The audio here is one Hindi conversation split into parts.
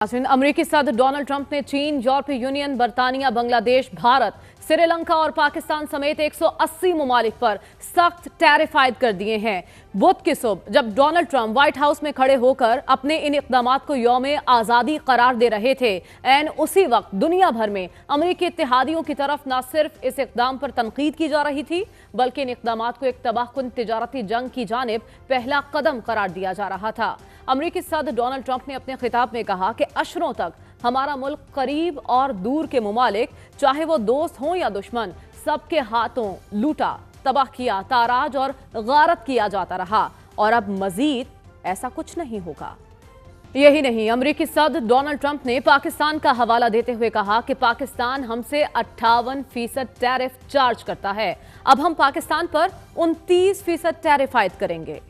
अमेरिकी सदर डोनाल्ड ट्रंप ने चीन, यूरोपीय यूनियन, बर्तानिया, बांग्लादेश, भारत, श्रीलंका और पाकिस्तान समेत 180 ममालिक पर सख्त टैरिफ आयद कर दिए हैं। बुध की सुबह जब डोनाल्ड ट्रंप व्हाइट हाउस में खड़े होकर अपने इन इक़दामात को यौम आज़ादी करार दे रहे थे, एन उसी वक्त दुनिया भर में अमेरिकी इत्तेहादियों की तरफ न सिर्फ इस इक़दाम पर तनकीद की जा रही थी, बल्कि इन इक़दामात को एक तबाहकुन तिजारती जंग की जानिब पहला कदम करार दिया जा रहा था। अमेरिकी सदर डोनाल्ड ट्रंप ने अपने खिताब में कहा कि अशरों तक हमारा मुल्क करीब और दूर के ममालिक, चाहे वो दोस्त हों या दुश्मन, सबके हाथों लूटा, तबाह किया, ताराज और गारत किया जाता रहा और अब मजीद ऐसा कुछ नहीं होगा। यही नहीं, अमेरिकी सदर डोनाल्ड ट्रंप ने पाकिस्तान का हवाला देते हुए कहा कि पाकिस्तान हमसे 58% टैरिफ चार्ज करता है, अब हम पाकिस्तान पर 29% टैरिफ आयद करेंगे।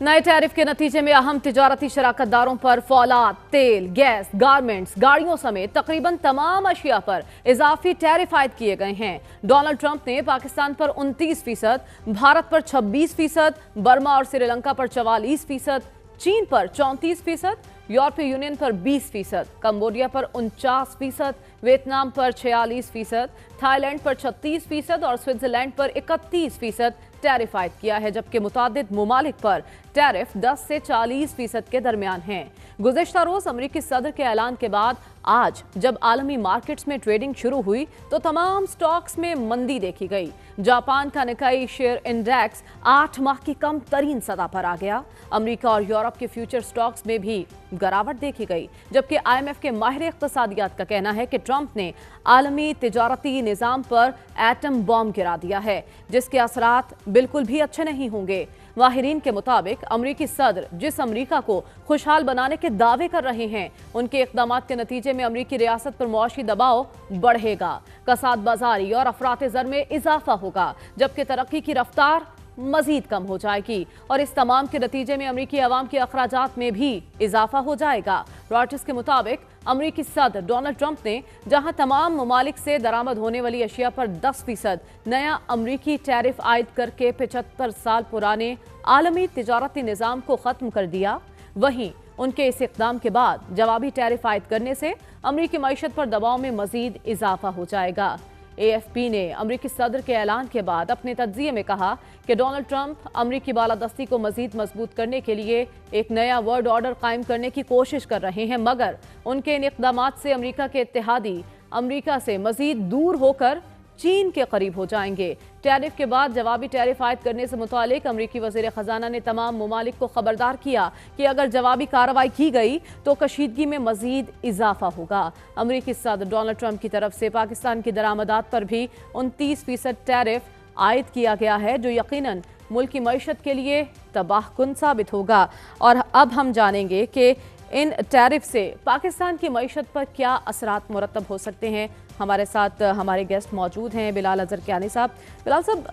नए टैरिफ के नतीजे में अहम तिजारती शराकतदारों पर फौलाद, तेल, गैस, गारमेंट्स, गाड़ियों समेत तकरीबन तमाम अशिया पर इजाफी टैरिफ आयद किए गए हैं। डोनाल्ड ट्रंप ने पाकिस्तान पर 29%, भारत पर 26%, बर्मा और श्रीलंका पर 44%, चीन पर 34%, यूरोपीय यूनियन पर 20%, कंबोडिया पर 49%, वियतनाम पर 46%, थाईलैंड पर 36% और स्विट्जरलैंड पर 31% टैरिफ आयद किया है, जबकि मुतादिद ममालिक पर टैरिफ 10 से 40% के दरमियान हैं। गुज़िश्ता रोज अमेरिकी सदर के ऐलान के बाद आज जब आलमी मार्केट्स में ट्रेडिंग शुरू हुई तो तमाम स्टॉक्स में मंदी देखी गई। जापान का निकाई शेयर इंडेक्स 8 माह की कम तरीन सतह पर आ गया। अमेरिका और यूरोप के फ्यूचर स्टॉक्स में भी गिरावट देखी गई, जबकि IMF के माहिर इक़्तिसादियात का कहना है कि ट्रंप ने आलमी तिजारती निज़ाम पर एटम बॉम्ब गिरा दिया है, जिसके असरात बिल्कुल भी अच्छे नहीं होंगे। माहिरीन के मुताबिक अमेरिकी सदर जिस अमेरिका को खुशहाल बनाने के दावे कर रहे हैं, उनके इक़दामात के नतीजे में अमेरिकी रियासत पर मुआशी दबाव बढ़ेगा, कसाद बाजारी और अफरात ज़र में इजाफा होगा, जबकि तरक्की की रफ्तार मजीद कम हो जाएगी और इस तमाम के नतीजे में अमेरिकी अवाम के अखराजात में भी इजाफा हो जाएगा। रॉयटर्स के मुताबिक अमेरिकी सदर डोनाल्ड ट्रंप ने जहां तमाम ममालिक से दरामद होने वाली अशिया पर 10% नया अमेरिकी टैरिफ आयद करके 75 साल पुराने आलमी तिजारती निज़ाम को ख़त्म कर दिया, वहीं उनके इस इक़दाम के बाद जवाबी टैरिफ आयद करने से अमेरिकी मईशत पर दबाव में मजीद इजाफा हो जाएगा। AFP ने अमेरिकी सदर के ऐलान के बाद अपने तज्ज़िये में कहा कि डोनाल्ड ट्रंप अमेरिकी बालादस्ती को मजीद मजबूत करने के लिए एक नया वर्ल्ड ऑर्डर कायम करने की कोशिश कर रहे हैं, मगर उनके इन इक़दामात से अमेरिका के इत्तेहादी अमेरिका से मजीद दूर होकर चीन के करीब हो जाएंगे। टैरिफ के बाद जवाबी टैरिफ आयद करने से मुतालिक अमेरिकी वज़ीर ख़जाना ने तमाम ममालिक को खबरदार किया कि अगर जवाबी कार्रवाई की गई तो कशीदगी में मजीद इजाफा होगा। अमेरिकी सदर डोनाल्ड ट्रंप की तरफ से पाकिस्तान की दरामदात पर भी 29% टैरिफ आयद किया गया है, जो यकीनन मुल्क की मईशत के लिए तबाहकुन साबित होगा। और अब हम जानेंगे कि इन टैरिफ से पाकिस्तान की मईशत पर क्या असरात मुरतब हो सकते हैं। हमारे साथ हमारे गेस्ट मौजूद हैं, बिलाल अजहर कियानी साहब। बिलाल साहब,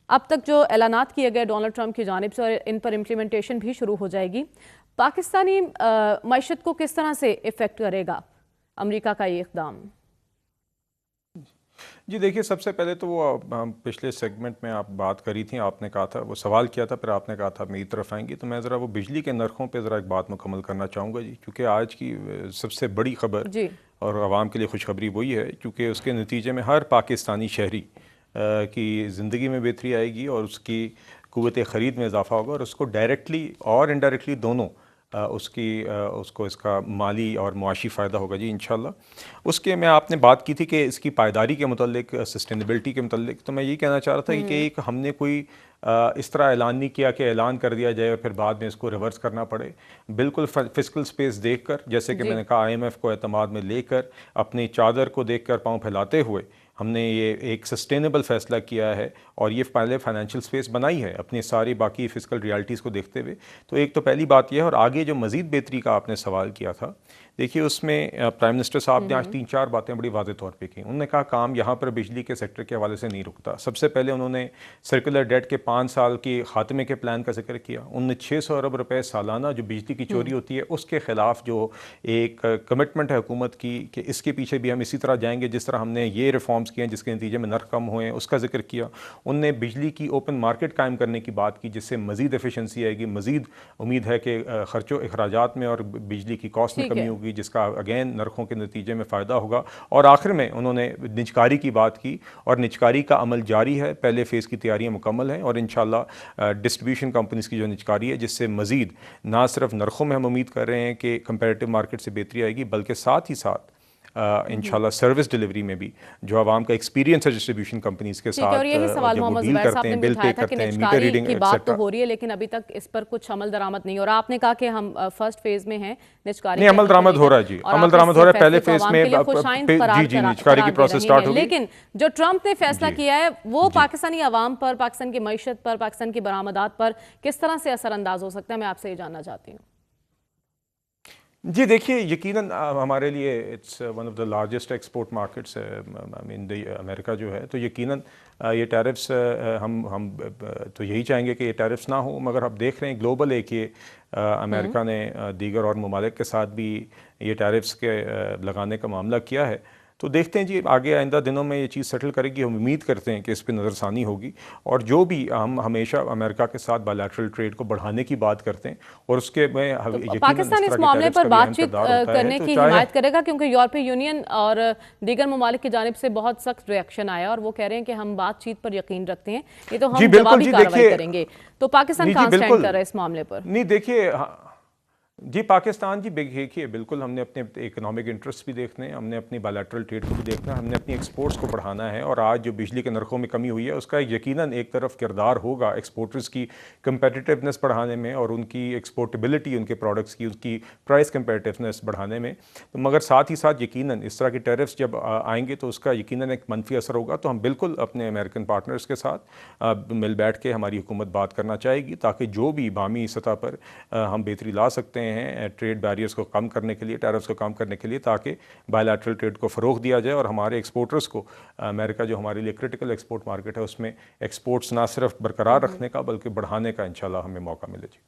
अब तक जो ऐलानात किए गए डोनाल्ड ट्रंप की जानिब से और इन पर इम्प्लीमेंटेशन भी शुरू हो जाएगी, पाकिस्तानी मईशत को किस तरह से इफ़ेक्ट करेगा अमेरिका का ये इक़दाम? जी देखिए, सबसे पहले तो वो पिछले सेगमेंट में आप बात करी थी, आपने कहा था, वो सवाल किया था, फिर आपने कहा था मेरी तरफ आएंगी, तो मैं ज़रा वो बिजली के नरखों पे ज़रा एक बात मुकम्मल करना चाहूँगा जी, क्योंकि आज की सबसे बड़ी ख़बर और आवाम के लिए खुशखबरी वही है, क्योंकि उसके नतीजे में हर पाकिस्तानी शहरी की ज़िंदगी में बेहतरी आएगी और उसकी क़ुव्वत ख़रीद में इजाफ़ा होगा और उसको डायरेक्टली और इनडायरेक्टली दोनों उसको इसका माली और मुआशी फ़ायदा होगा जी इंशाल्लाह। उसके मैं आपने बात की थी कि इसकी पायदारी के मुतल्लिक, सस्टेनेबिलिटी के मुतल्लिक, तो मैं यही कहना चाह रहा था कि एक हमने कोई इस तरह ऐलान नहीं किया कि ऐलान कर दिया जाए और फिर बाद में इसको रिवर्स करना पड़े। बिल्कुल फिस्कल स्पेस देखकर, जैसे कि मैंने कहा, IMF को एतमाद में लेकर, अपनी चादर को देखकर पाँव फैलाते हुए हमने ये एक सस्टेनेबल फ़ैसला किया है और ये पहले फाइनेंशियल स्पेस बनाई है अपनी सारी बाकी फ़िस्कल रियलिटीज़ को देखते हुए। तो एक तो पहली बात यह है, और आगे जो मज़ीद बेहतरी का आपने सवाल किया था, देखिए उसमें प्राइम मिनिस्टर साहब ने आज 3-4 बातें बड़ी वाज़ेह तौर पे की। उन्होंने कहा काम यहाँ पर बिजली के सेक्टर के हवाले से नहीं रुकता। सबसे पहले उन्होंने सर्कुलर डेट के 5 साल के खात्मे के प्लान का जिक्र किया। उन्होंने 600 अरब रुपए सालाना जो बिजली की चोरी होती है उसके खिलाफ जो एक कमिटमेंट है हुकूमत की कि इसके पीछे भी हम इसी तरह जाएंगे जिस तरह हमने ये रिफॉर्म्स किए हैं जिसके नतीजे में नर्क कम हुए हैं, उसका जिक्र किया। उनने बिजली की ओपन मार्केट कायम करने की बात की जिससे मज़ीद एफिशिएंसी आएगी, मज़ीद उम्मीद है कि खर्चों अखराजात में और बिजली की कॉस्ट में कमी होगी जिसका अगेन नरखों के नतीजे में फ़ायदा होगा। और आखिर में उन्होंने निजकारी की बात की और निजकारी का अमल जारी है। पहले फ़ेज़ की तैयारियां मुकम्मल हैं और इंशाल्लाह डिस्ट्रीब्यूशन कंपनीज़ की जो निजकारी है जिससे मज़ीद ना सिर्फ नरखों में हम उम्मीद कर रहे हैं कि कंपैरेटिव मार्केट से बेहतरी आएगी बल्कि साथ ही साथ इंशाल्लाह सर्विस डिलीवरी में भी जो आवाम का एक्सपीरियंस है डिस्ट्रीब्यूशन कंपनीज के साथ और यही सवाल जब वो मोहम्मद डील ज़ुबैर करते साहब हैं, ने बिल उठाया पे था कि करते हैं, मीटर निजकारी रीडिंग की बात तो एक्सेट्रा। हो रही है लेकिन अभी तक इस पर कुछ अमल दरामद नहीं हो रहा। आपने कहा कि हम फर्स्ट फेज में हैं निजकारी नहीं, अमल दरामद हो रहा है जी, अमल दरामद हो रहा है। पहले फेज में जी निजकारी की प्रोसेस स्टार्ट होगी। लेकिन जो ट्रंप ने फैसला किया है वो पाकिस्तानी अवाम पर, पाकिस्तान की मईशत पर, पाकिस्तान की बरामदात पर किस तरह से असरअंदाज हो सकता है, मैं आपसे ये जानना चाहती हूँ। जी देखिए यकीनन हमारे लिए it's one of the largest export markets in the America जो है, तो यकीनन ये टैरिफ्स हम तो यही चाहेंगे कि ये टैरिफ्स ना हो, मगर आप देख रहे हैं ग्लोबल एक ये अमेरिका ने दीगर और ममालिक के साथ भी ये टैरिफ्स के लगाने का मामला किया है। तो देखते हैं जी आगे आइंदा दिनों में ये चीज़ सेटल करेगी। हम उम्मीद करते हैं कि इस पर नज़रसानी होगी और जो भी हम हमेशा अमेरिका के साथ बायलैटरल ट्रेड को बढ़ाने की बात करते हैं और उसके में तो पाकिस्तान इस मामले पर बातचीत करने की हिमायत करेगा क्योंकि यूरोपीय यूनियन और दीगर ममालिक की जानिब से बहुत सख्त रिएक्शन आया और वो कह रहे हैं कि हम बातचीत पर यकीन रखते हैं, ये तो हम जवाबी कार्रवाई करेंगे। तो पाकिस्तान कहाँ स्टैंड कर रहा है इस मामले पर? नहीं देखिए जी पाकिस्तान जी देखिए बिल्कुल हमने अपने इकोनॉमिक इंटरेस्ट भी देखने हैं, हमने अपनी बायलैटरल ट्रेड को भी देखना है, हमने अपनी एक्सपोर्ट्स को बढ़ाना है। और आज जो बिजली के नरखों में कमी हुई है उसका यकीनन एक तरफ किरदार होगा एक्सपोर्टर्स की कंपेटिटिवनेस बढ़ाने में और उनकी एक्सपोर्टेबिलिटी उनके प्रोडक्ट्स की, उसकी प्राइस कंपेटिटिवनेस बढ़ाने में। तो मगर साथ ही साथ यकीनन इस तरह के टैरिफ्स जब आएंगे तो उसका यकीनन एक मनफी असर होगा। तो हम बिल्कुल अपने अमेरिकन पार्टनर्स के साथ मिल बैठ के हमारी हुकूमत बात करना चाहेगी ताकि जो भी बामी सतह पर हम बेहतरी ला सकते हैं ट्रेड बैरियर्स को कम करने के लिए, टैरिफ्स को कम करने के लिए, ताकि बायलैटरल ट्रेड को फ़रोग दिया जाए और हमारे एक्सपोर्टर्स को अमेरिका जो हमारे लिए क्रिटिकल एक्सपोर्ट मार्केट है उसमें एक्सपोर्ट्स ना सिर्फ बरकरार रखने का बल्कि बढ़ाने का इंशाल्लाह हमें मौका मिले जी।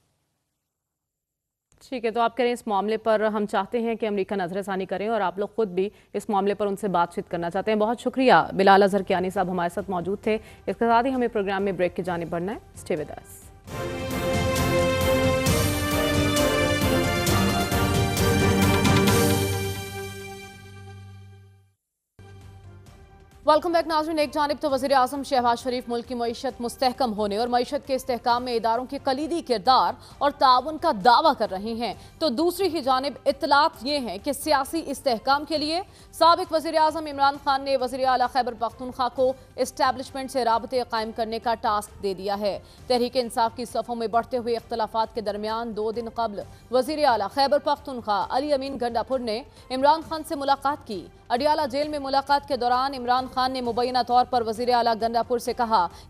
ठीक है, तो आप कह रहे हैं इस मामले पर हम चाहते हैं कि अमेरिका नजरसानी करें और आप लोग खुद भी इस मामले पर उनसे बातचीत करना चाहते हैं। बहुत शुक्रिया बिलाल अजहर कियानी साहब हमारे साथ मौजूद थे। इसके साथ ही हमें प्रोग्राम में ब्रेक की जानिब बढ़ना है। Stay with us. Welcome back नाज़रीन। एक जानिब तो वज़ीर आज़म शहबाज शरीफ मुल्क की मईशत मुस्तहकम होने और मईशत के इस्तेहकाम में इदारों के कलीदी किरदार और ताउन का दावा कर रहे हैं, तो दूसरी ही जानिब इत्तलात ये हैं कि सियासी इस्तेहकाम के लिए साबिक वज़ीर आज़म इमरान खान ने वज़ीर आला खैबर पख्तूनख्वा को इस्टेब्लिशमेंट से राबते कायम करने का टास्क दे दिया है। तहरीक इंसाफ की सफ़ों में बढ़ते हुए इख्तलाफात के दरमियान 2 दिन कबल वज़ीर आला खैबर पख्तूनख्वा अली अमीन गंडापुर ने इमरान खान से मुलाकात की। अडियाला जेल में मुलाकात के दौरान इमरान खान ने मुबैना तौर पर वज़ीर आला गंडापुर से कहा